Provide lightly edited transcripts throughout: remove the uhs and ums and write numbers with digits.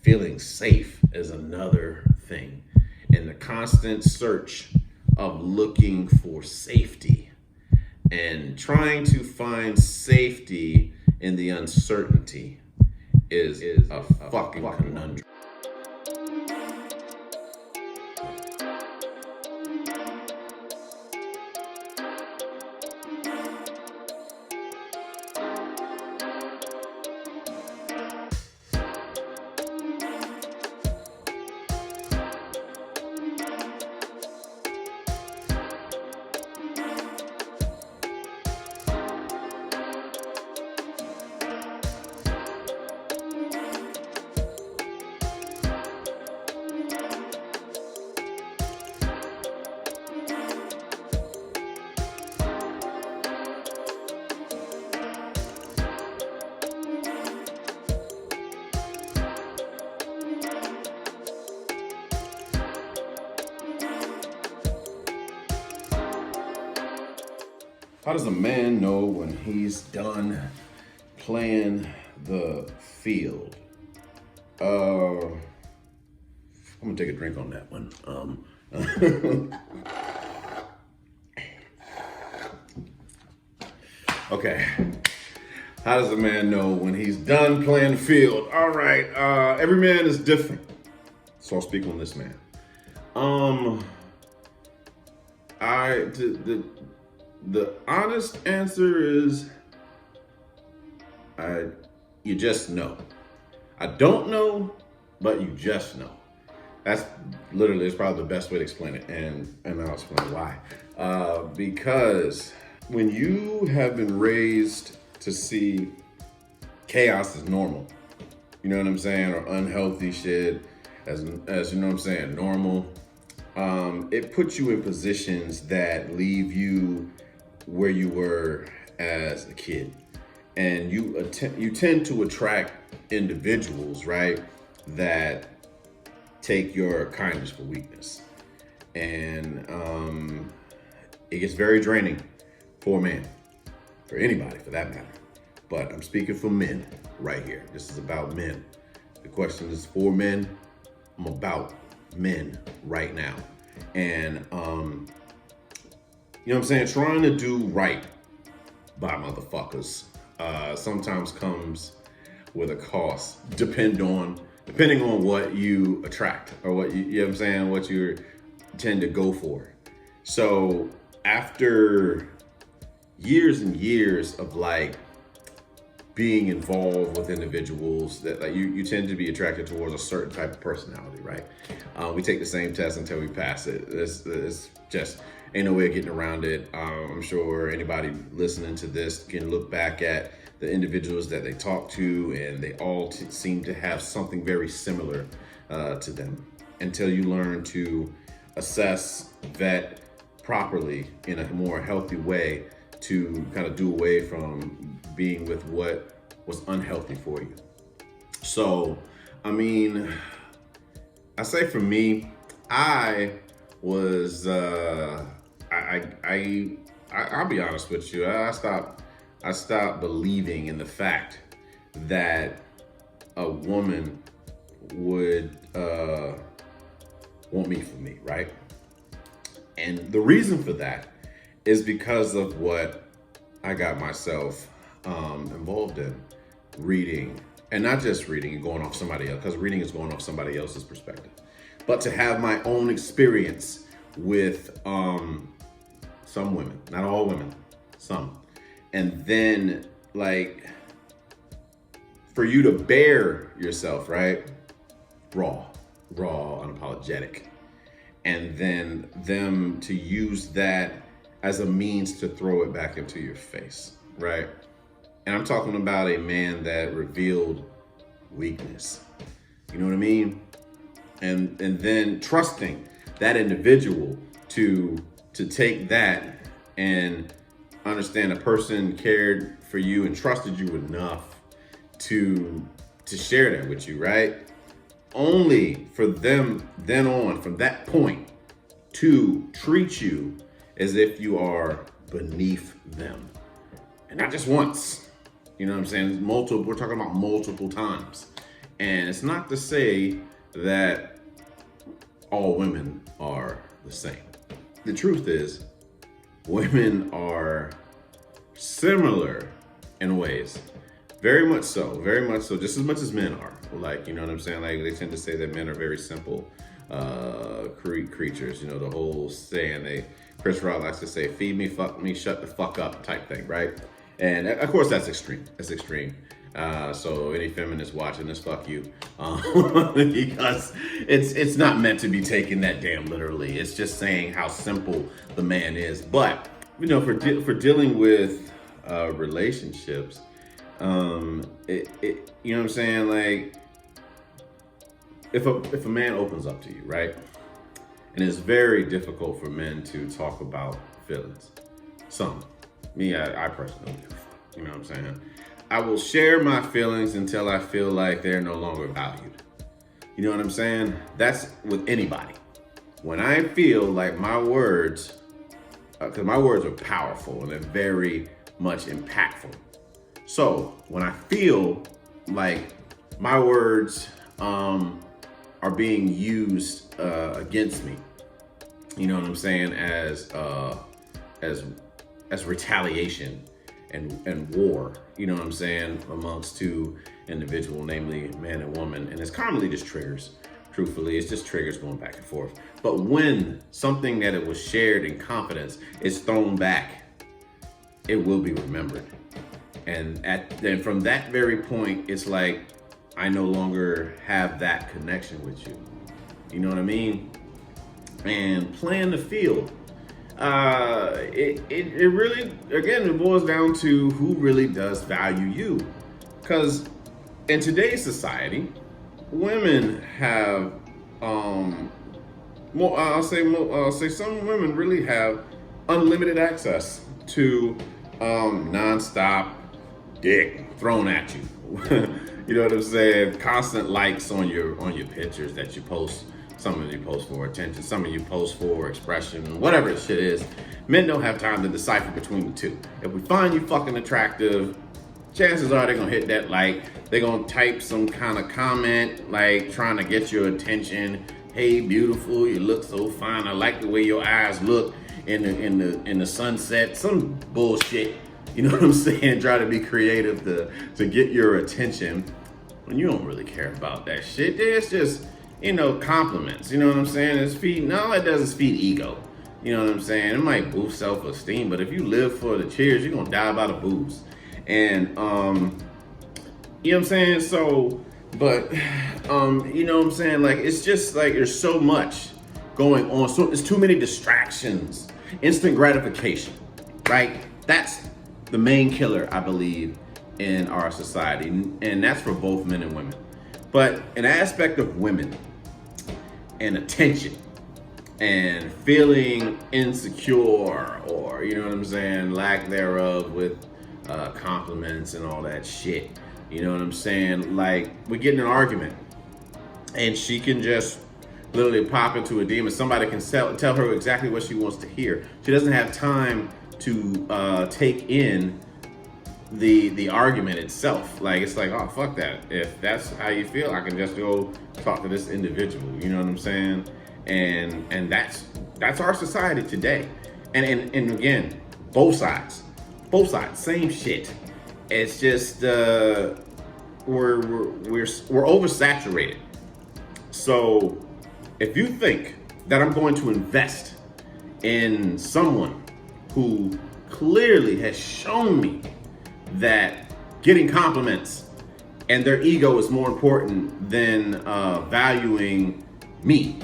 feeling safe is another thing. And the constant search of looking for safety and trying to find safety in the uncertainty is a fucking conundrum. How does a man know when he's done playing the field? I'm gonna take a drink on that one. Okay. How does a man know when he's done playing the field? All right. Every man is different, so I'll speak on this man. The honest answer is, you just know. I don't know, but you just know. That's literally, it's probably the best way to explain it, and I'll explain why. Because when you have been raised to see chaos as normal, you know what I'm saying, or unhealthy shit as you know what I'm saying, normal, it puts you in positions that leave you where you were as a kid, and you tend to attract individuals, right, that take your kindness for weakness, and it gets very draining for a man, for anybody for that matter. But I'm speaking for men right here. This is about men. The question is for men. I'm about men right now, and you know what I'm saying? Trying to do right by motherfuckers sometimes comes with a cost, depending on what you attract or what you know what I'm saying, what you tend to go for. So after years and years of like being involved with individuals that like you tend to be attracted towards a certain type of personality, right? We take the same test until we pass it. It's just ain't no way of getting around it. I'm sure anybody listening to this can look back at the individuals that they talk to, and they all seem to have something very similar to them until you learn to assess, vet properly in a more healthy way to kind of do away from being with what was unhealthy for you. So, I mean, I say for me, I was, I'll be honest with you. I stopped believing in the fact that a woman would want me for me, right? And the reason for that is because of what I got myself involved in, reading, and not just reading and going off somebody else, because reading is going off somebody else's perspective, but to have my own experience with some women, not all women, some. And then like for you to bear yourself, right? Raw, unapologetic. And then them to use that as a means to throw it back into your face, right? And I'm talking about a man that revealed weakness. You know what I mean? And then trusting that individual to take that and understand a person cared for you and trusted you enough to share that with you, right? Only for them then on, from that point, to treat you as if you are beneath them. And not just once, you know what I'm saying? We're talking about multiple times. And it's not to say that all women are the same. The truth is, women are similar in ways. Very much so, just as much as men are. Like, you know what I'm saying? Like, they tend to say that men are very simple creatures. You know, the whole saying, Chris Rock likes to say, feed me, fuck me, shut the fuck up type thing, right? And of course, that's extreme. That's extreme. So any feminists watching this, fuck you, because it's not meant to be taken that damn literally. It's just saying how simple the man is. But you know, for dealing with relationships, you know what I'm saying? Like, if a man opens up to you, right, and it's very difficult for men to talk about feelings. I personally don't give a fuck. You know what I'm saying? I will share my feelings until I feel like they're no longer valued. You know what I'm saying? That's with anybody. When I feel like my words, because my words are powerful and they're very much impactful. So when I feel like my words are being used against me, you know what I'm saying, as retaliation and war, you know what I'm saying, amongst two individuals, namely man and woman. And it's commonly just triggers. Truthfully, it's just triggers going back and forth. But when something that it was shared in confidence is thrown back, it will be remembered. And from that very point, it's like, I no longer have that connection with you. You know what I mean? And playing the field. It really, again, it boils down to who really does value you. Because in today's society, women have I'll say some women really have unlimited access to nonstop dick thrown at you. You know what I'm saying? Constant likes on your pictures that you post. Some of you post for attention, some of you post for expression, whatever the shit is. Men don't have time to decipher between the two. If we find you fucking attractive, chances are they're gonna hit that like. They're gonna type some kind of comment like trying to get your attention. Hey, beautiful, you look so fine. I like the way your eyes look in the sunset. Some bullshit. You know what I'm saying? Try to be creative to get your attention when you don't really care about that shit. It's just, you know, compliments. You know what I'm saying? It's feeding. All it does is feed ego. You know what I'm saying? It might boost self-esteem, but if you live for the cheers, you're gonna die by the booze. And you know what I'm saying? So, but you know what I'm saying? Like, it's just like there's so much going on. So there's too many distractions. Instant gratification, right? That's the main killer, I believe, in our society, and that's for both men and women. But an aspect of women and attention and feeling insecure, or you know what I'm saying, lack thereof, with compliments and all that shit. You know what I'm saying? Like, we get in an argument and she can just literally pop into a demon. Somebody can tell her exactly what she wants to hear. She doesn't have time to take in the argument itself. Like, it's like, oh, fuck that. If that's how you feel, I can just go talk to this individual. You know what I'm saying? And that's our society today. And again, both sides, same shit. It's just we're oversaturated. So if you think that I'm going to invest in someone who clearly has shown me that getting compliments and their ego is more important than valuing me,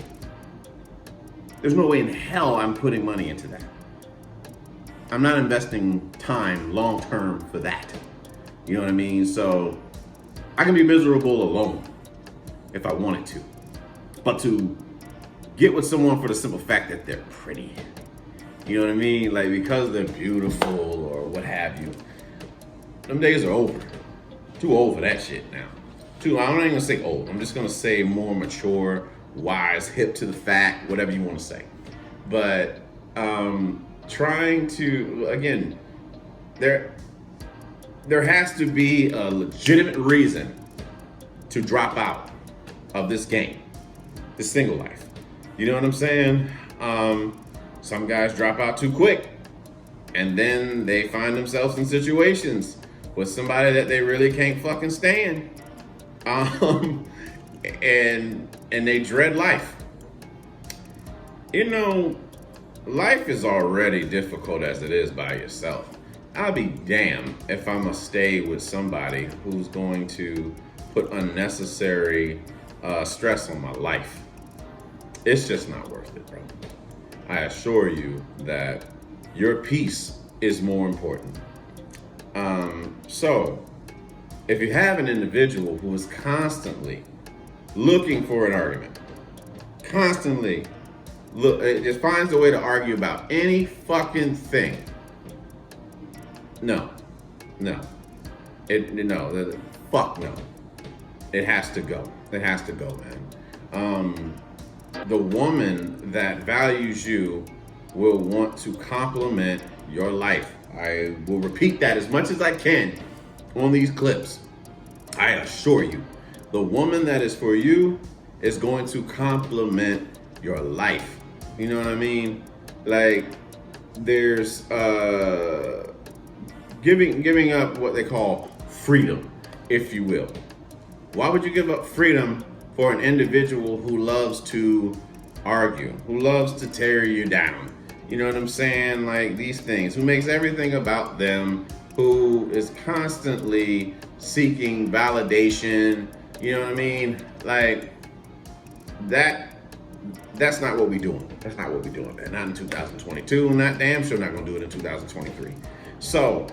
there's no way in hell I'm putting money into that. I'm not investing time long term for that. You know what I mean? So I can be miserable alone if I wanted to. But to get with someone for the simple fact that they're pretty, you know what I mean? Like, because they're beautiful or what have you, them days are over. Too old for that shit now. I'm not even gonna say old. I'm just gonna say more mature, wise, hip to the fact, whatever you want to say. But trying to, again, there has to be a legitimate reason to drop out of this game, this single life. You know what I'm saying? Some guys drop out too quick, and then they find themselves in situations with somebody that they really can't fucking stand, and they dread life. You know, life is already difficult as it is by yourself. I'll be damned if I must stay with somebody who's going to put unnecessary stress on my life. It's just not worth it, bro. I assure you that your peace is more important. So, if you have an individual who is constantly looking for an argument, constantly it just finds a way to argue about any fucking thing. No. Fuck no. It has to go. It has to go, man. The woman that values you will want to complement your life. I will repeat that as much as I can on these clips. I assure you, the woman that is for you is going to complement your life. You know what I mean? Like, there's giving up what they call freedom, if you will. Why would you give up freedom for an individual who loves to argue, who loves to tear you down? You know what I'm saying? Like, these things, who makes everything about them, who is constantly seeking validation. You know what I mean? Like, that's not what we're doing. That's not what we're doing, man. Not in 2022. Not damn sure not gonna do it in 2023. So,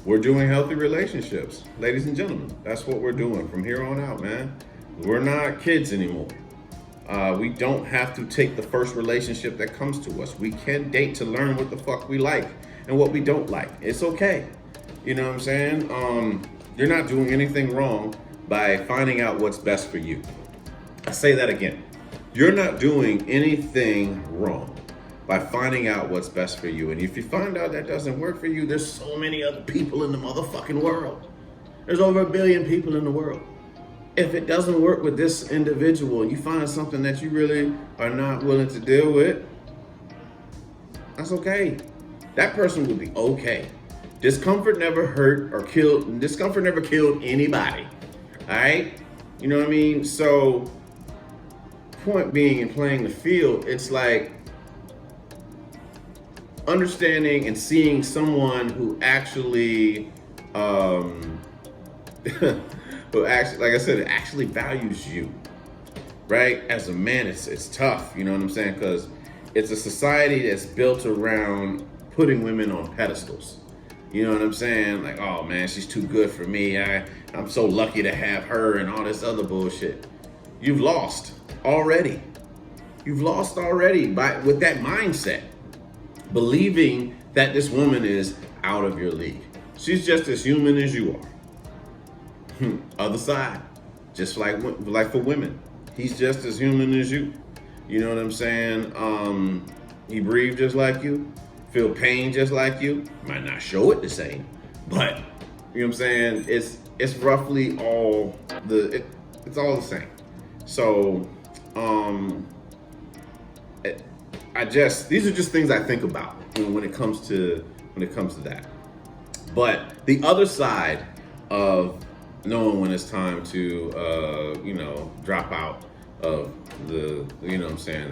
we're doing healthy relationships, ladies and gentlemen. That's what we're doing from here on out, man. We're not kids anymore. We don't have to take the first relationship that comes to us. We can date to learn what the fuck we like and what we don't like. It's okay. You know what I'm saying? You're not doing anything wrong by finding out what's best for you. I say that again. You're not doing anything wrong by finding out what's best for you. And if you find out that doesn't work for you, there's so many other people in the motherfucking world. There's over 1 billion people in the world. If it doesn't work with this individual and you find something that you really are not willing to deal with, that's okay. That person will be okay. Discomfort never hurt or killed. Discomfort never killed anybody. All right? You know what I mean? So, point being, in playing the field, it's like understanding and seeing someone who actually, who actually, like I said, actually values you, right? As a man, it's tough, you know what I'm saying? Because it's a society that's built around putting women on pedestals. You know what I'm saying? Like, oh man, she's too good for me. I'm so lucky to have her and all this other bullshit. You've lost already. You've lost already with that mindset, believing that this woman is out of your league. She's just as human as you are. Other side, just like for women, he's just as human as you. You know what I'm saying? He breathes just like you, feel pain just like you. Might not show it the same, but you know what I'm saying? It's roughly all it's all the same. So, these are just things I think about when it comes to that. But the other side of knowing when it's time to, drop out of the,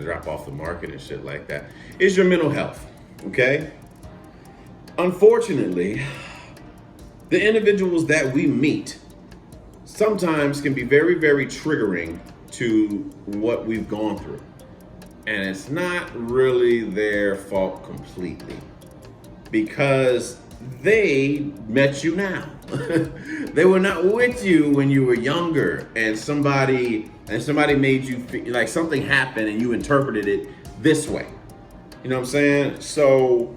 drop off the market and shit like that, is your mental health, okay? Unfortunately, the individuals that we meet sometimes can be very, very triggering to what we've gone through. And it's not really their fault completely, because they met you now. They were not with you when you were younger, and somebody made you feel like something happened and you interpreted it this way. You know what I'm saying? So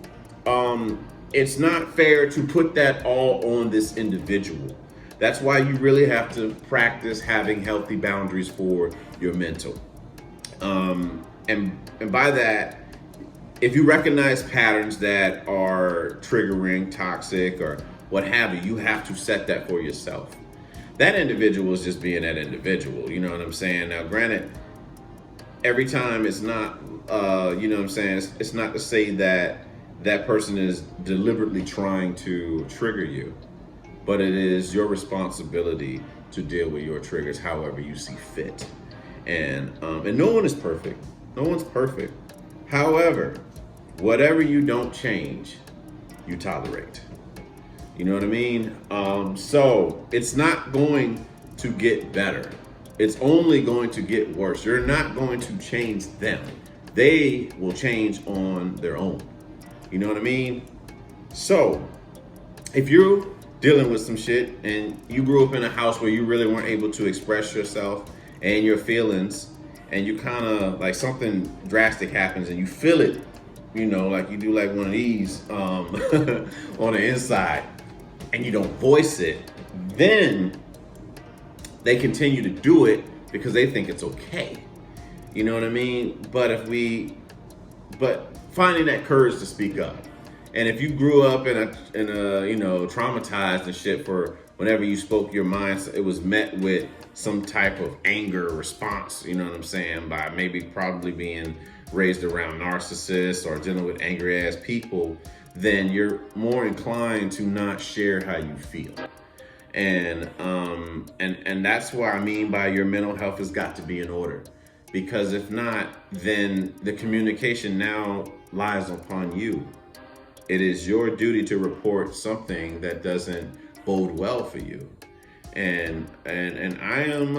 it's not fair to put that all on this individual. That's why you really have to practice having healthy boundaries for your mental. And by that, if you recognize patterns that are triggering, toxic, or what have you, you have to set that for yourself. that individual is just being that individual. You know what I'm saying? Now, granted, every time it's not, you know what I'm saying? It's not to say that that person is deliberately trying to trigger you, but it is your responsibility to deal with your triggers however you see fit. And no one is perfect. No one's perfect. However, whatever you don't change, you tolerate. You know what I mean? So it's not going to get better. It's only going to get worse. You're not going to change them. They will change on their own. You know what I mean? So if you're dealing with some shit and you grew up in a house where you really weren't able to express yourself and your feelings, and you kind of like something drastic happens and you feel it, you know, like you do like one of these on the inside, and you don't voice it, then they continue to do it because they think it's okay. You know what I mean? But finding that courage to speak up. And if you grew up in a you know, traumatized and shit for whenever you spoke your mind, it was met with some type of anger response, you know what I'm saying, by maybe probably being raised around narcissists or dealing with angry ass people, then you're more inclined to not share how you feel. And that's what I mean by your mental health has got to be in order. Because if not, then the communication now lies upon you. It is your duty to report something that doesn't bode well for you. And I am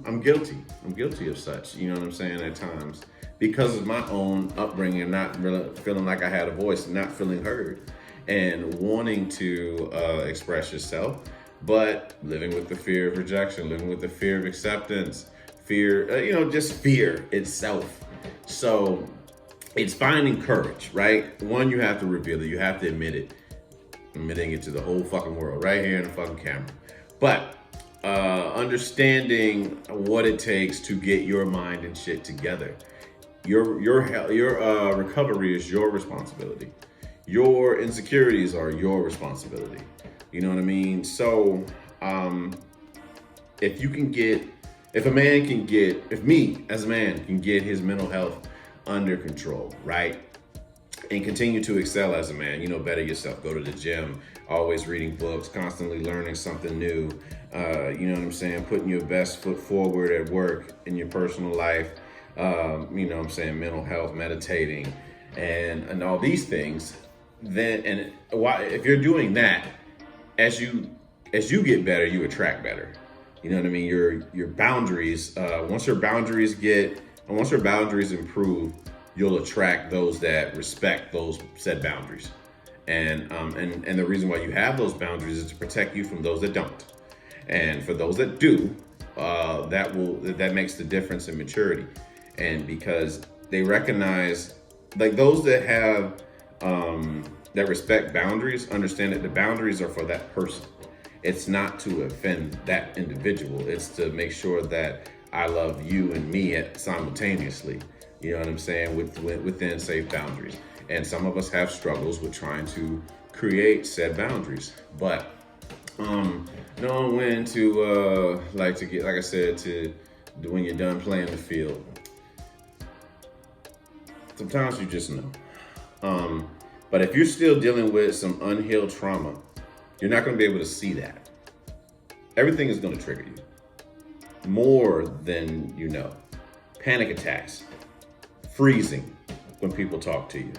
I'm guilty. I'm guilty of such, you know what I'm saying, at times. Because of my own upbringing, not really feeling like I had a voice, and not feeling heard, and wanting to express yourself, but living with the fear of rejection, living with the fear of acceptance, fear, you know, just fear itself. So it's finding courage, right? One, you have to reveal it. You have to admit it. Admitting it to the whole fucking world, right here in the fucking camera. But understanding what it takes to get your mind and shit together. Your recovery is your responsibility. Your insecurities are your responsibility. You know what I mean? So if me as a man can get his mental health under control, right? And continue to excel as a man, you know, better yourself, go to the gym, always reading books, constantly learning something new, you know what I'm saying, putting your best foot forward at work, in your personal life, you know what I'm saying, mental health, meditating, and all these things, then, and why, if you're doing that, as you get better, you attract better. You know what I mean? Your boundaries, once your boundaries improve, you'll attract those that respect those said boundaries. And the reason why you have those boundaries is to protect you from those that don't. And for those that do, that makes the difference in maturity. And because they recognize, like those that have that respect boundaries, understand that the boundaries are for that person. It's not to offend that individual. It's to make sure that I love you and me simultaneously. You know what I'm saying? Within safe boundaries. And some of us have struggles with trying to create said boundaries. But knowing when to like I said, when you're done playing the field. Sometimes you just know. But if you're still dealing with some unhealed trauma, you're not going to be able to see that. Everything is going to trigger you more than you know. Panic attacks, freezing when people talk to you.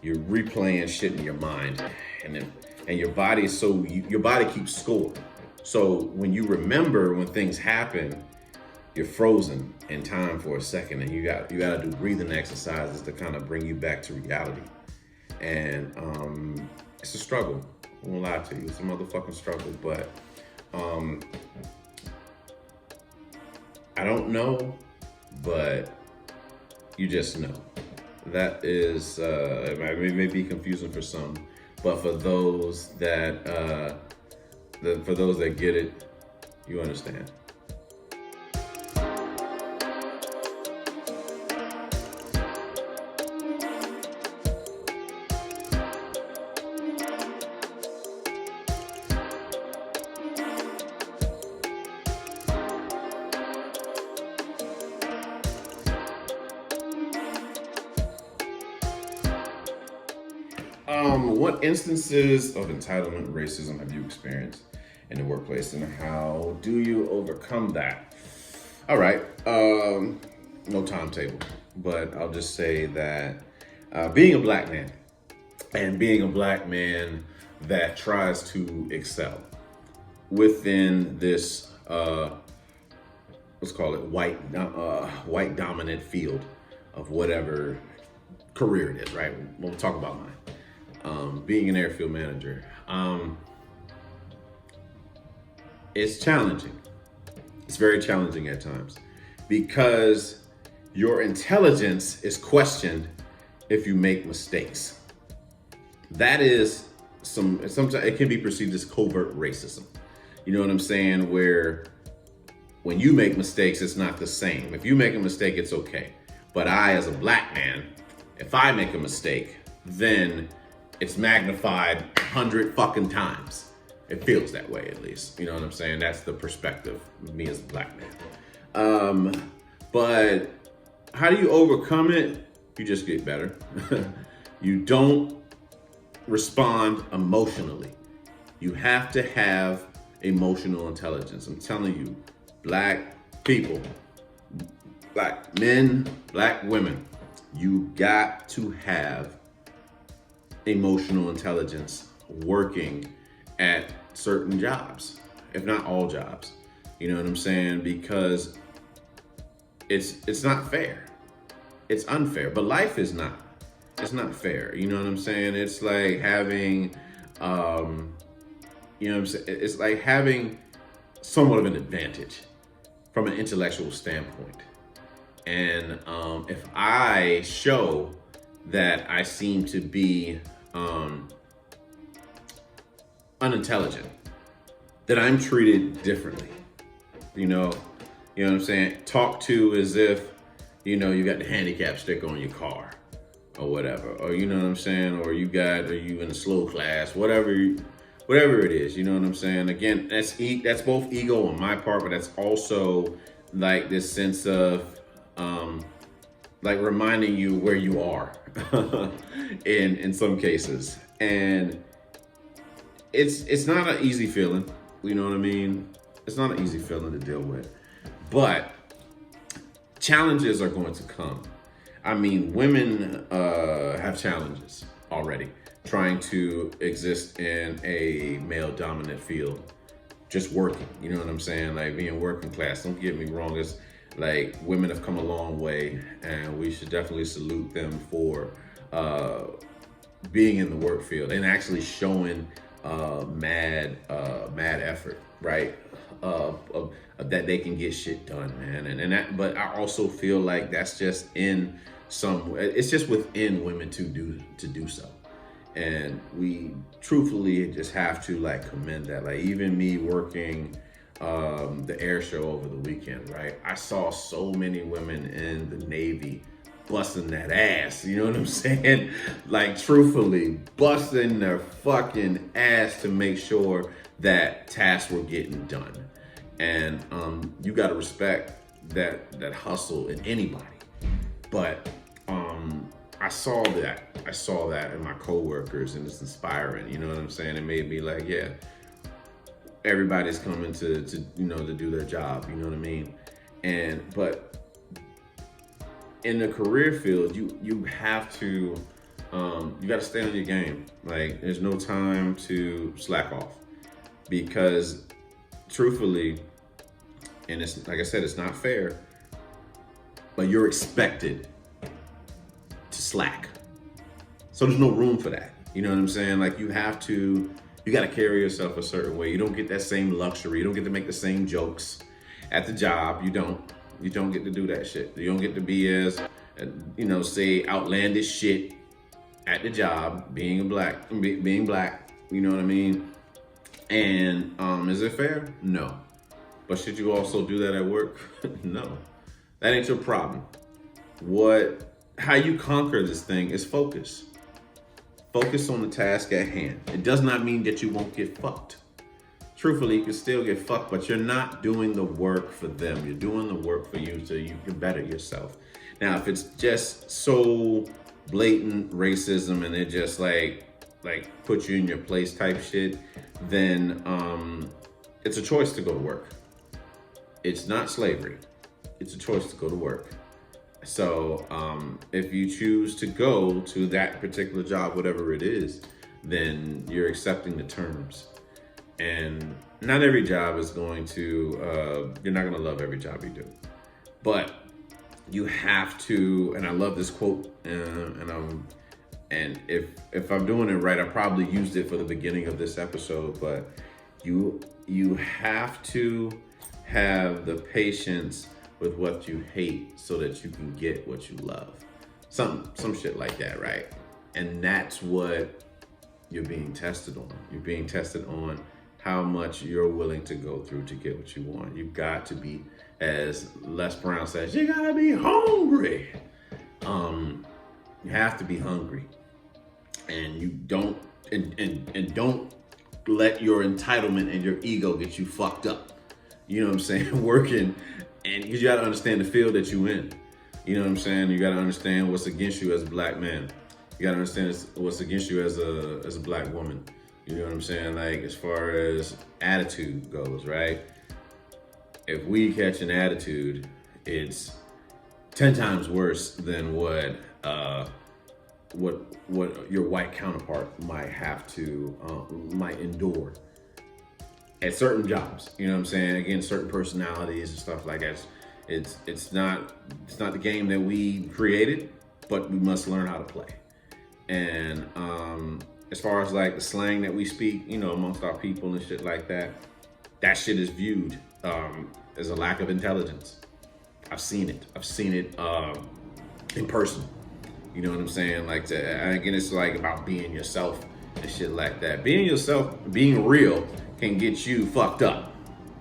You're replaying shit in your mind, and your body your body keeps score. So when you remember when things happen, you're frozen in time for a second, and you got to do breathing exercises to kind of bring you back to reality. And it's a struggle. I won't lie to you, it's a motherfucking struggle. But I don't know, but you just know. That is, it may be confusing for some, but for those that get it, you understand. What instances of entitlement racism have you experienced in the workplace, and how do you overcome that? All right. No timetable, but I'll just say that being a black man and being a black man that tries to excel within this let's call it white dominant field of whatever career it is, right? We'll talk about mine. Being an airfield manager, it's challenging. It's very challenging at times because your intelligence is questioned if you make mistakes. That is sometimes it can be perceived as covert racism. You know what I'm saying? Where when you make mistakes, it's not the same. If you make a mistake, it's okay. But I, as a black man, if I make a mistake, then it's magnified 100 fucking times. It feels that way, at least. You know what I'm saying? That's the perspective of me as a black man. But how do you overcome it? You just get better. You don't respond emotionally. You have to have emotional intelligence. I'm telling you, black people, black men, black women, you got to have emotional intelligence working at certain jobs, if not all jobs. You know what I'm saying? Because it's not fair. It's unfair, but life is not. It's not fair. You know what I'm saying? It's like having, you know what I'm saying? It's like having somewhat of an advantage from an intellectual standpoint. And if I show that I seem to be unintelligent, that I'm treated differently. You know what I'm saying? Talked to as if, you got the handicap sticker on your car or whatever. Or you know what I'm saying? Or are you in a slow class, whatever it is, you know what I'm saying? Again, that's both ego on my part, but that's also like this sense of like reminding you where you are in some cases. And it's not an easy feeling, you know what I mean? It's not an easy feeling to deal with. But challenges are going to come. I mean, women have challenges already trying to exist in a male dominant field, just working, you know what I'm saying? Like being working class, don't get me wrong, it's like women have come a long way and we should definitely salute them for being in the work field and actually showing mad effort, right? That they can get shit done, man. And that, but I also feel like that's just it's just within women to do so. And we truthfully just have to like commend that. Like even me working the air show over the weekend, right? I saw so many women in the Navy busting that ass, you know what I'm saying? Like truthfully busting their fucking ass to make sure that tasks were getting done. And you gotta respect that hustle in anybody. But I saw that in my coworkers, and it's inspiring. You know what I'm saying? It made me like, yeah, everybody's coming to do their job. You know what I mean? But in the career field, you have to you got to stay on your game. Like there's no time to slack off, because truthfully, and it's like I said, it's not fair, but you're expected to slack. So there's no room for that. You know what I'm saying? Like you got to carry yourself a certain way. You don't get that same luxury. You don't get to make the same jokes at the job. You don't get to do that shit. You don't get to be as, say outlandish shit at the job, being black, you know what I mean? And is it fair? No. But should you also do that at work? No. That ain't your problem. How you conquer this thing is focus. Focus on the task at hand. It does not mean that you won't get fucked. Truthfully, you can still get fucked, but you're not doing the work for them. You're doing the work for you so you can better yourself. Now, if it's just so blatant racism and they're just like, like put you in your place type shit, then it's a choice to go to work. It's not slavery. It's a choice to go to work. So if you choose to go to that particular job, whatever it is, then you're accepting the terms. And not every job is going to, you're not going to love every job you do. But you have to, and I love this quote, and if I'm doing it right, I probably used it for the beginning of this episode, but you have to have the patience with what you hate so that you can get what you love. Some shit like that, right? And that's what you're being tested on. You're being tested on how much you're willing to go through to get what you want. You've got to be, as Les Brown says, you gotta be hungry. You have to be hungry. And you don't, and don't let your entitlement and your ego get you fucked up. You know what I'm saying? Working, and because you gotta understand the field that you in. You know what I'm saying? You gotta understand what's against you as a black man. You gotta understand what's against you as a black woman. You know what I'm saying? Like, as far as attitude goes, right? If we catch an attitude, it's 10 times worse than what your white counterpart might have to might endure at certain jobs. You know what I'm saying? Again, certain personalities and stuff like that. It's not the game that we created, but we must learn how to play. And as far as like the slang that we speak, you know, amongst our people and shit like that, that shit is viewed as a lack of intelligence. I've seen it in person. You know what I'm saying? Like, again, it's like about being yourself and shit like that. Being yourself, being real, can get you fucked up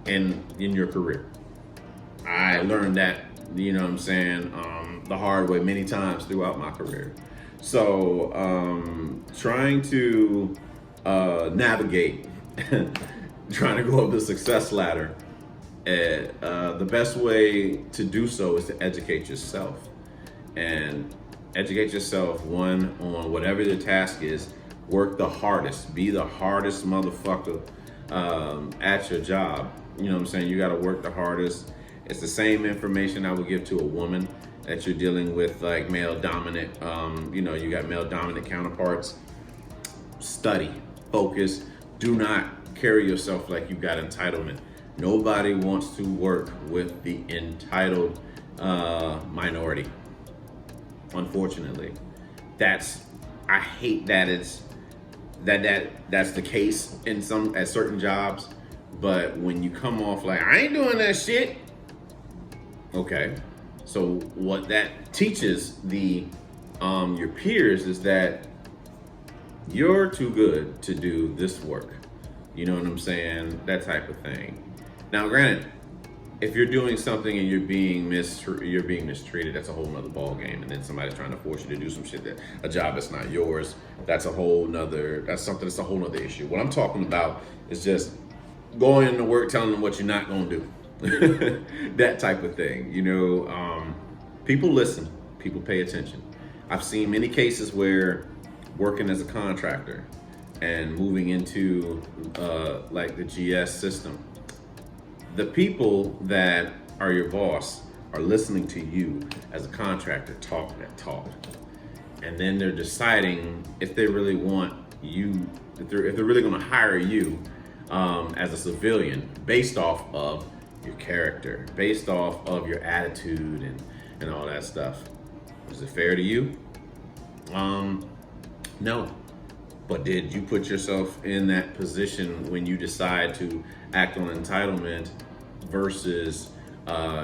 in your career. I learned that, you know what I'm saying, the hard way many times throughout my career. So trying to navigate, trying to go up the success ladder, the best way to do so is to educate yourself. And educate yourself, one, on whatever the task is. Work the hardest. Be the hardest motherfucker at your job. You know what I'm saying? You got to work the hardest. It's the same information I would give to a woman that you're dealing with, like male dominant. You know, you got male dominant counterparts. Study, focus. Do not carry yourself like you got entitlement. Nobody wants to work with the entitled minority. Unfortunately, I hate that that's the case at certain jobs. But when you come off like, I ain't doing that shit, okay. So what that teaches your peers is that you're too good to do this work. You know what I'm saying? That type of thing. Now, granted, if you're doing something and you're being mistreated, that's a whole nother ball game. And then somebody's trying to force you to do some shit, that a job that's not yours, that's a whole nother issue. What I'm talking about is just going into work, telling them what you're not gonna do. That type of thing. You know, people listen, people pay attention. I've seen many cases where working as a contractor and moving into like the GS system, the people that are your boss are listening to you as a contractor talk that talk. And then they're deciding if they really want you, if they're really gonna hire you as a civilian based off of your character, based off of your attitude and all that stuff. Is it fair to you? No. But did you put yourself in that position when you decide to act on entitlement versus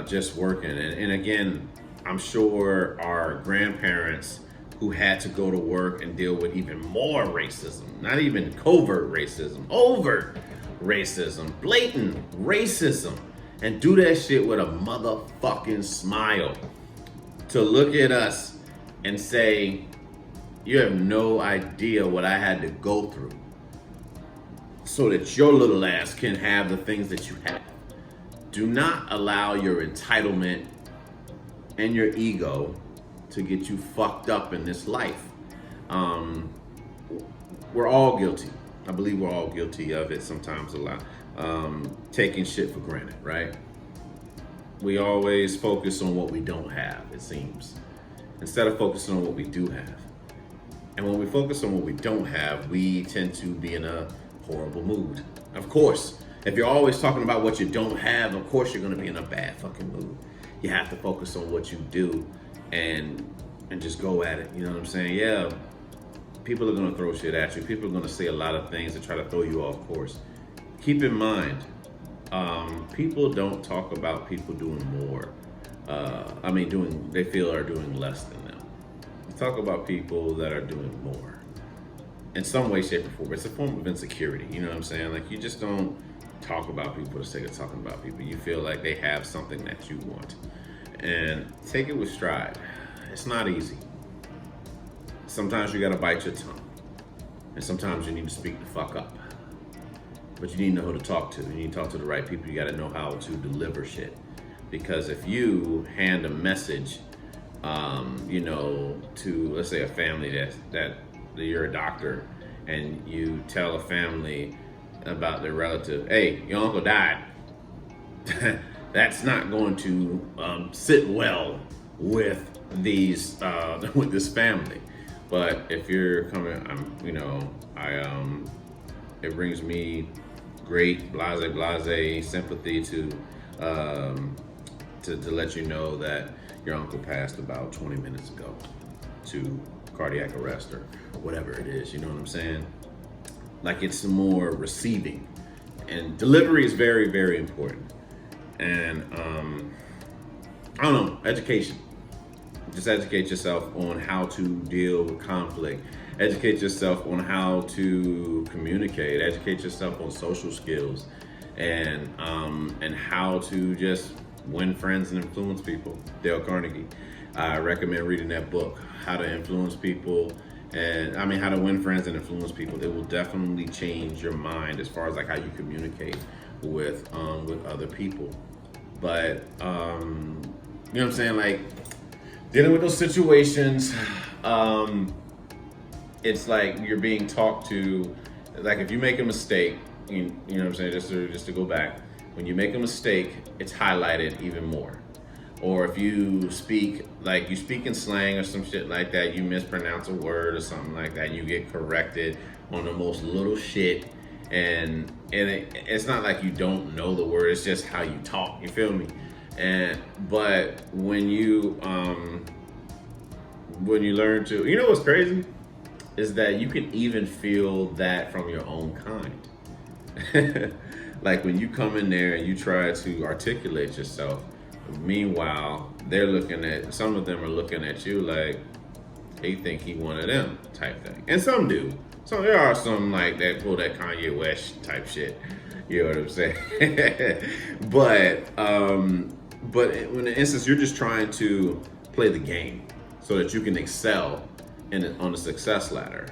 just working? And again, I'm sure our grandparents who had to go to work and deal with even more racism, not even covert racism, overt racism, blatant racism, and do that shit with a motherfucking smile, to look at us and say, you have no idea what I had to go through so that your little ass can have the things that you have. Do not allow your entitlement and your ego to get you fucked up in this life. we're all guilty. I believe we're all guilty of it sometimes a lot. Taking shit for granted, right? We always focus on what we don't have, it seems, instead of focusing on what we do have. And when we focus on what we don't have, we tend to be in a horrible mood. Of course, if you're always talking about what you don't have, of course you're gonna be in a bad fucking mood. You have to focus on what you do and just go at it. You know what I'm saying? Yeah, people are gonna throw shit at you. People are gonna say a lot of things to try to throw you off course. Keep in mind, people don't talk about people doing more. They feel are doing less than them. We talk about people that are doing more in some way, shape, or form. It's a form of insecurity. You know what I'm saying? Like, you just don't talk about people for the sake of talking about people. You feel like they have something that you want, and take it with stride. It's not easy. Sometimes you gotta bite your tongue, and sometimes you need to speak the fuck up. But you need to know who to talk to. You need to talk to the right people. You gotta know how to deliver shit. Because if you hand a message, to, let's say, a family that you're a doctor, and you tell a family about their relative, hey, your uncle died. That's not going to sit well with with this family. But if you're coming, it brings me great blase sympathy to let you know that your uncle passed about 20 minutes ago to cardiac arrest or whatever it is. You know what I'm saying? Like, it's more receiving, and delivery is very, very important. And I don't know, education. Just educate yourself on how to deal with conflict. Educate yourself on how to communicate. Educate yourself on social skills, and how to just win friends and influence people. Dale Carnegie. I recommend reading that book, How to Influence People, how to win friends and influence people. It will definitely change your mind as far as like how you communicate with other people. But you know what I'm saying? Like, dealing with those situations, it's like you're being talked to. Like, if you make a mistake, you know what I'm saying? Just to go back, when you make a mistake, it's highlighted even more. Or if you speak in slang or some shit like that, you mispronounce a word or something like that, you get corrected on the most little shit. And it's not like you don't know the word, it's just how you talk, you feel me? But when you learn to, you know what's crazy? Is that you can even feel that from your own kind. Like, when you come in there and you try to articulate yourself, meanwhile, some of them are looking at you like they think he one of them type thing. And some do. So there are some like that pull that Kanye West type shit. You know what I'm saying? But in the instance, you're just trying to play the game so that you can excel on the success ladder.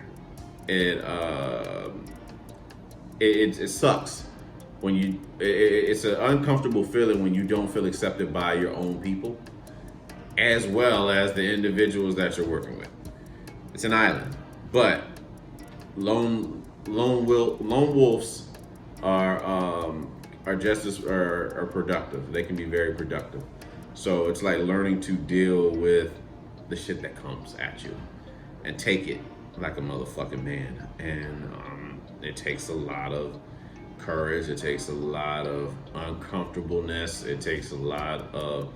It sucks when it's an uncomfortable feeling when you don't feel accepted by your own people, as well as the individuals that you're working with. It's an island, but lone wolves are just as are productive. They can be very productive. So it's like learning to deal with the shit that comes at you and take it like a motherfucking man. And it takes a lot of courage. It takes a lot of uncomfortableness. It takes a lot of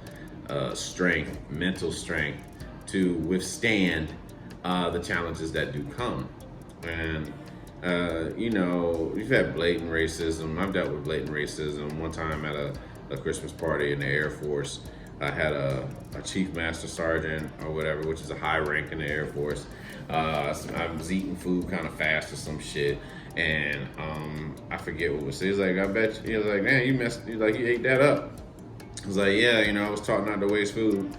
strength, mental strength, to withstand the challenges that do come. And you've had blatant racism. I've dealt with blatant racism. One time at a Christmas party in the Air Force, I had a chief master sergeant or whatever, which is a high rank in the Air Force. I was eating food kind of fast or some shit, and I forget what it was. He was like, I bet you. He was like, man, you ate that up. I was like, yeah, I was taught not to waste food,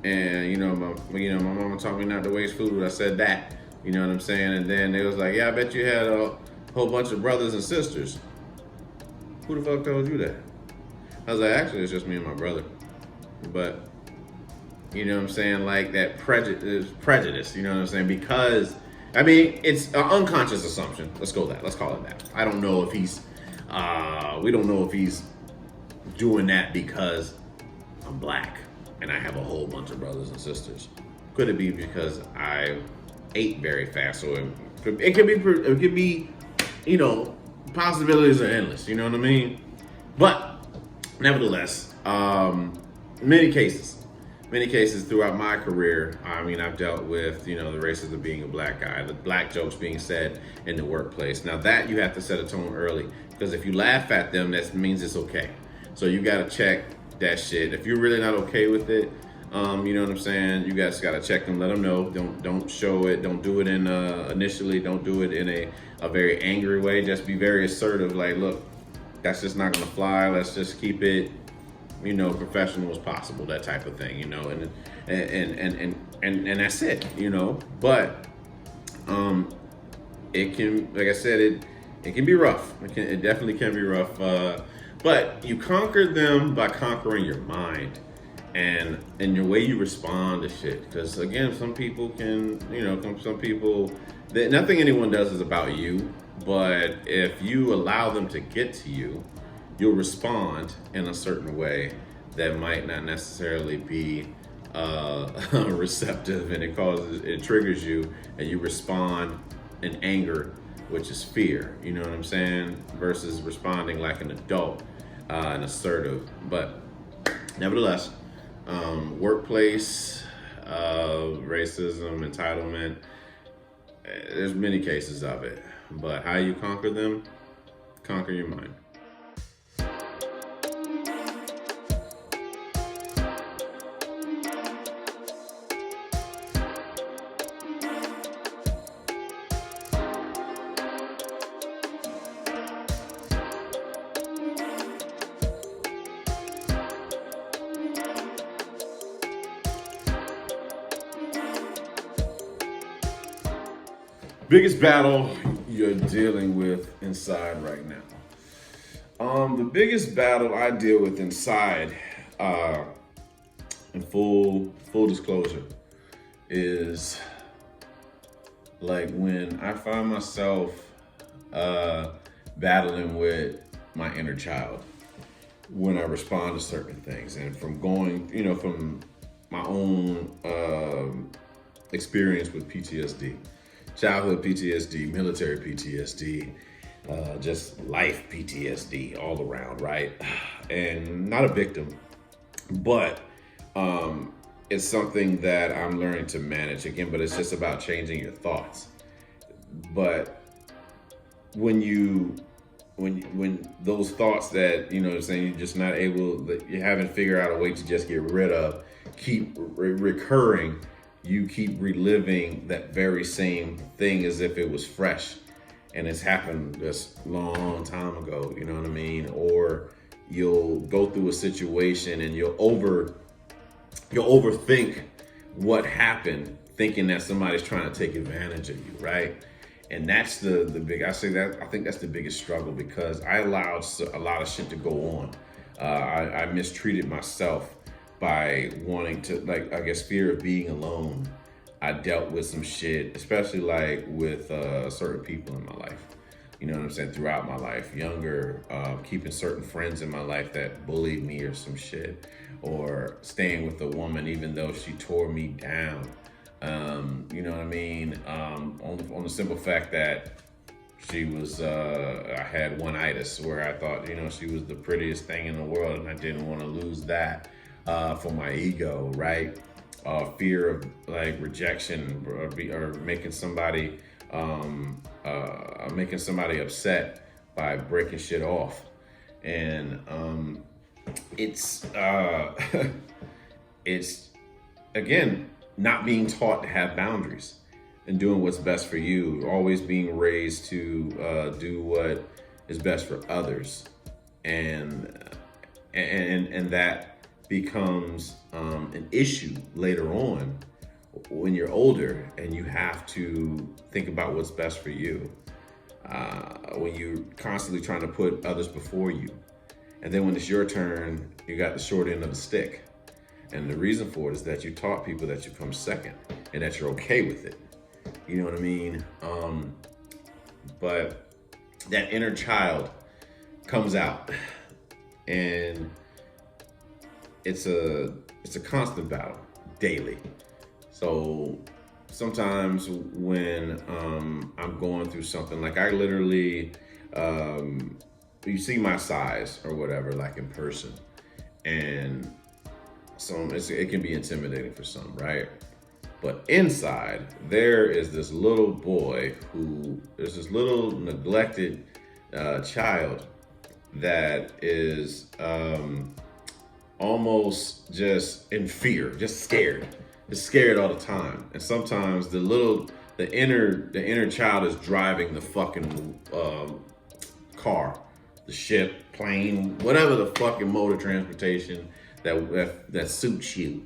and my mama taught me not to waste food. I said that, you know what I'm saying? And then they was like, yeah, I bet you had a whole bunch of brothers and sisters. Who the fuck told you that? I was like, actually, it's just me and my brother. But you know what I'm saying? Like, that prejudice, you know what I'm saying? Because I mean, it's an unconscious assumption. Let's go that. Let's call it that. I don't know if he's. We don't know if he's doing that because I'm black and I have a whole bunch of brothers and sisters. Could it be because I ate very fast? So it could be. It could be. You know, possibilities are endless. You know what I mean? But nevertheless, many cases throughout my career. I mean, I've dealt with, you know, the racism of being a black guy, the black jokes being said in the workplace. Now that you have to set a tone early, because if you laugh at them, that means it's okay. So you got to check that shit. If you're really not okay with it, you know what I'm saying? You guys got to check them, let them know. Don't show it. Don't do it in initially. Don't do it in a very angry way. Just be very assertive. Like, look, that's just not gonna fly. Let's just keep it, you know, professional as possible. That type of thing, you know, and that's it, you know. But it can, like I said, it can be rough. It definitely can be rough. But you conquer them by conquering your mind and your way you respond to shit. Because again, some people can, you know, some people, nothing anyone does is about you. But if you allow them to get to you, you'll respond in a certain way that might not necessarily be receptive, and it triggers you, and you respond in anger, which is fear. You know what I'm saying? Versus responding like an adult and assertive. But nevertheless, workplace racism, entitlement. There's many cases of it, but how you conquer them? Conquer your mind. Biggest battle you're dealing with inside right now. The biggest battle I deal with inside, in full disclosure, is like when I find myself battling with my inner child when I respond to certain things, and from going, you know, from my own experience with PTSD. Childhood PTSD, military PTSD, just life PTSD all around, right? And not a victim, but it's something that I'm learning to manage again, but it's just about changing your thoughts. But when those thoughts that, you know what I'm saying, you're just not able, that you haven't figured out a way to just get rid of, keep recurring, you keep reliving that very same thing as if it was fresh and it's happened this long time ago, you know what I mean? Or you'll go through a situation and you'll overthink what happened, thinking that somebody's trying to take advantage of you, right? And that's the big, I think that's the biggest struggle, because I allowed a lot of shit to go on. I mistreated myself by wanting to, like, I guess, fear of being alone. I dealt with some shit, especially like with certain people in my life. You know what I'm saying? Throughout my life, younger, keeping certain friends in my life that bullied me or some shit, or staying with a woman even though she tore me down. You know what I mean? On the simple fact that she was, I had one-itis, where I thought, you know, she was the prettiest thing in the world, and I didn't want to lose that for my ego, right? Fear of like rejection, or making somebody upset by breaking shit off. And it's it's again not being taught to have boundaries and doing what's best for you, always being raised to do what is best for others, and that becomes an issue later on when you're older and you have to think about what's best for you. When you're constantly trying to put others before you, and then when it's your turn, you got the short end of the stick. And the reason for it is that you taught people that you come second and that you're okay with it. You know what I mean? But that inner child comes out, and it's a constant battle daily. So sometimes when I'm going through something, like I literally, um, you see my size or whatever, like in person, and it can be intimidating for some, right? But inside, there is this little boy there's this little neglected child that is almost just in fear, just scared all the time. And sometimes the inner child is driving the fucking car, the ship, plane, whatever the fucking mode of transportation that suits you.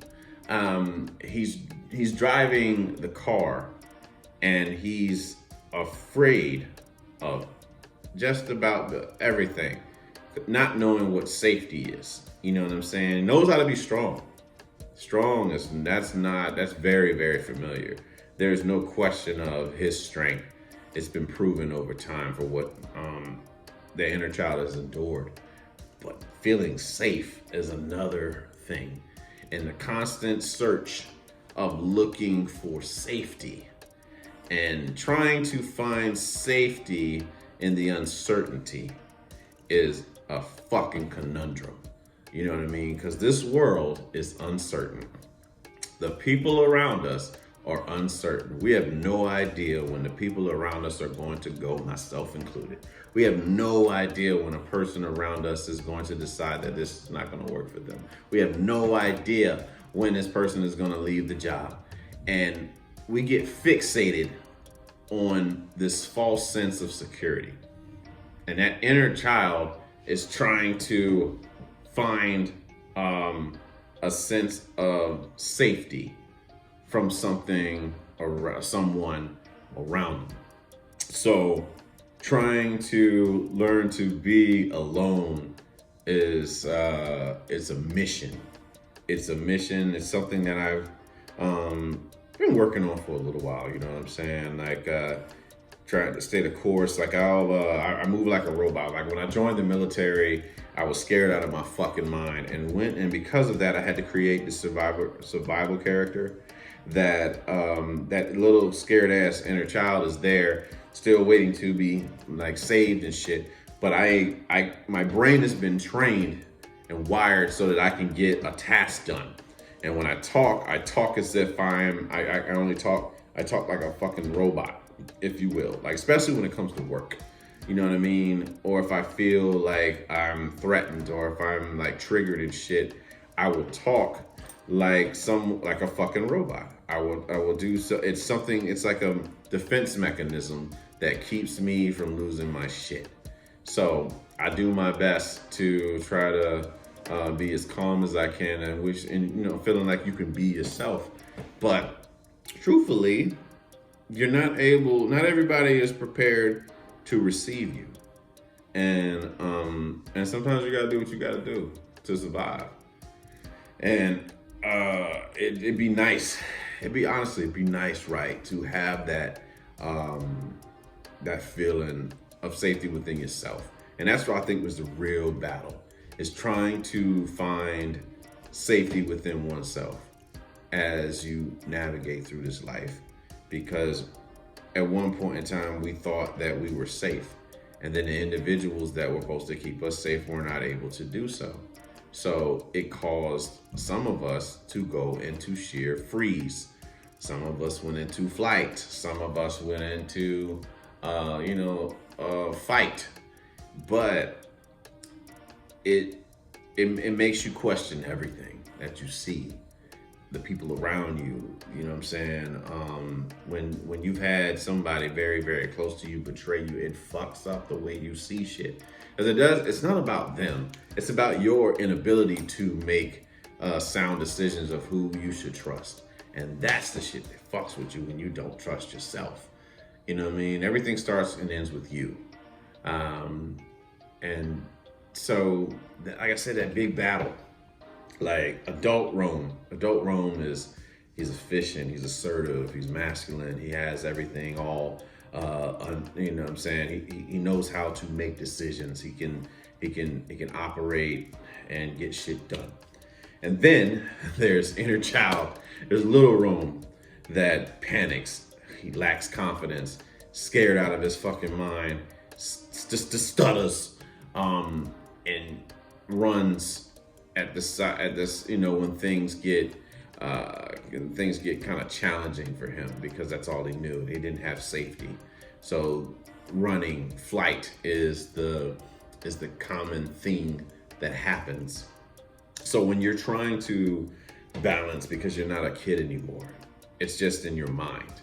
He's driving the car, and he's afraid of just about everything, not knowing what safety is. You know what I'm saying? He knows how to be strong. Strong is that's very, very familiar. There's no question of his strength. It's been proven over time for what the inner child has endured. But feeling safe is another thing. And the constant search of looking for safety and trying to find safety in the uncertainty is a fucking conundrum. You know what I mean? Because this world is uncertain. The people around us are uncertain. We have no idea when the people around us are going to go, myself included. We have no idea when a person around us is going to decide that this is not going to work for them. We have no idea when this person is going to leave the job. And we get fixated on this false sense of security. And that inner child is trying to find a sense of safety from something or someone around them. So trying to learn to be alone is it's a mission. It's a mission. It's something that I've been working on for a little while. You know what I'm saying? Like trying to stay the course. Like I move like a robot. Like when I joined the military, I was scared out of my fucking mind, and because of that, I had to create the survival character. That little scared ass inner child is there, still waiting to be like saved and shit. But my brain has been trained and wired so that I can get a task done. And when I talk as if I talk like a fucking robot, if you will. Like, especially when it comes to work. You know what I mean? Or if I feel like I'm threatened or if I'm like triggered and shit, I will talk like a fucking robot. I will do so. It's like a defense mechanism that keeps me from losing my shit. So I do my best to try to be as calm as I can, and feeling like you can be yourself. But truthfully, not everybody is prepared to receive you. And sometimes you gotta do what you gotta do to survive. And it'd be nice. It'd be nice, right, to have that feeling of safety within yourself. And that's what I think was the real battle, is trying to find safety within oneself as you navigate through this life. Because at one point in time, we thought that we were safe. And then the individuals that were supposed to keep us safe were not able to do so. So it caused some of us to go into sheer freeze. Some of us went into flight. Some of us went into, fight. But it makes you question everything that you see, the people around you. You know what I'm saying? When you've had somebody very, very close to you betray you, it fucks up the way you see shit. Because it's not about them. It's about your inability to make sound decisions of who you should trust. And that's the shit that fucks with you when you don't trust yourself. You know what I mean? Everything starts and ends with you. And so, like I said, that big battle, like adult Rome He's efficient. He's assertive. He's masculine. He has everything all. You know what I'm saying? He knows how to make decisions. He can operate and get shit done. And then there's inner child. There's little Rome that panics. He lacks confidence, scared out of his fucking mind, just stutters, and runs at the side. At this, when things get kind of challenging for him because that's all he knew. He didn't have safety, so running, flight is the common thing that happens. So when you're trying to balance, because you're not a kid anymore, it's just in your mind.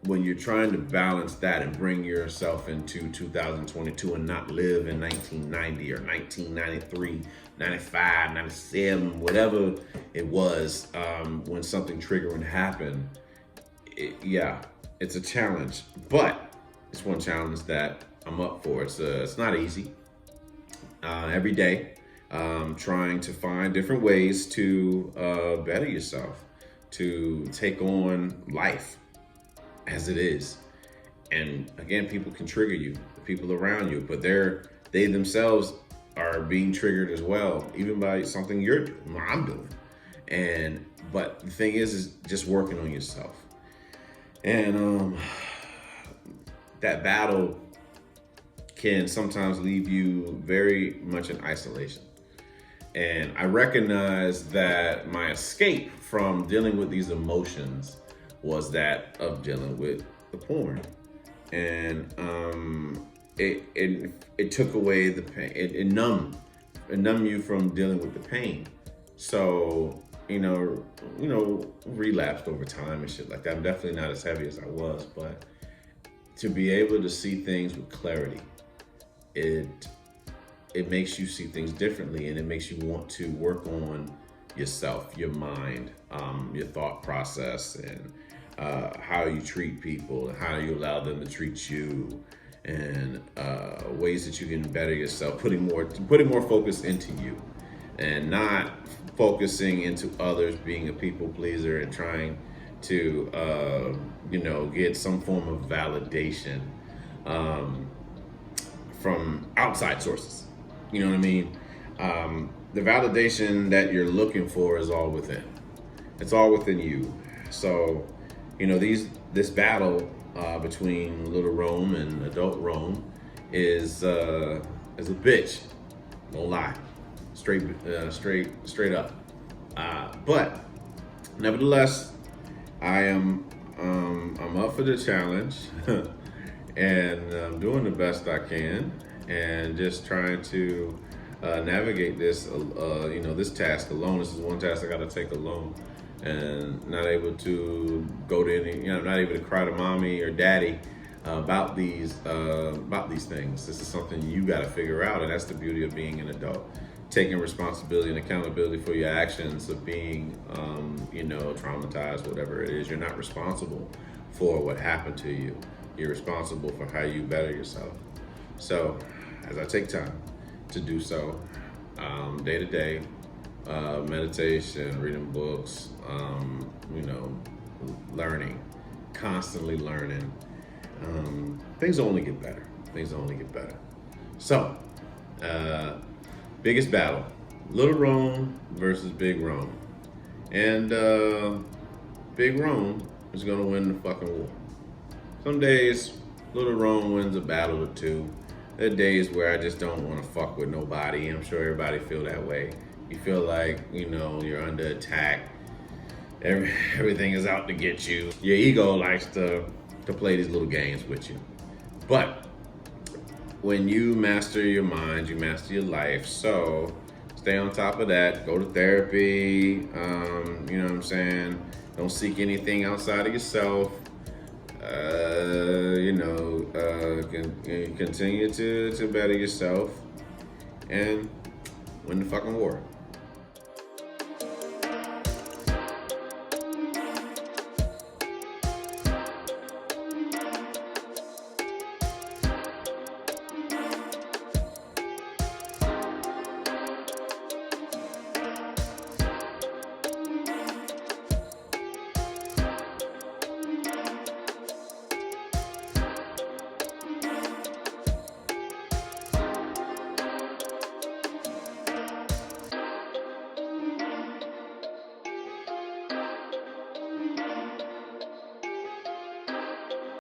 When you're trying to balance that and bring yourself into 2022 and not live in 1990 or 1993, 95, 97, whatever it was, when something triggering happened, it's a challenge. But it's one challenge that I'm up for. It's not easy. Every day, trying to find different ways to better yourself, to take on life as it is. And again, people can trigger you, the people around you, but they themselves are being triggered as well, even by something you're doing, or I'm doing. But the thing is just working on yourself. And that battle can sometimes leave you very much in isolation. And I recognize that my escape from dealing with these emotions was that of dealing with the porn. And it took away the pain. It numbed you from dealing with the pain. So, relapsed over time and shit like that. I'm definitely not as heavy as I was, but to be able to see things with clarity, it makes you see things differently, and it makes you want to work on yourself, your mind, your thought process, and how you treat people, and how you allow them to treat you, and ways that you can better yourself, putting more focus into you, and not focusing into others, being a people pleaser and trying to get some form of validation from outside sources. You know what I mean? The validation that you're looking for is all within. It's all within you. So, this battle between little Rome and adult Rome is a bitch. Won't lie, straight up. But nevertheless, I'm up for the challenge, and I'm doing the best I can, and just trying to navigate this, this task alone. This is one task I got to take alone, and not able to go to any, not able to cry to mommy or daddy about these things. This is something you got to figure out, and that's the beauty of being an adult. Taking responsibility and accountability for your actions of being, traumatized, whatever it is. You're not responsible for what happened to you. You're responsible for how you better yourself. So, as I take time to do so, day to day, meditation, reading books, learning, constantly learning, things only get better. So, biggest battle, Little Rome versus Big Rome. And Big Rome is gonna win the fucking war. Some days, Little Rome wins a battle or two. There are days where I just don't wanna fuck with nobody. I'm sure everybody feel that way. You feel like, you're under attack. Everything is out to get you. Your ego likes to play these little games with you. But when you master your mind, you master your life. So stay on top of that. Go to therapy. You know what I'm saying? Don't seek anything outside of yourself. Continue to better yourself and win the fucking war.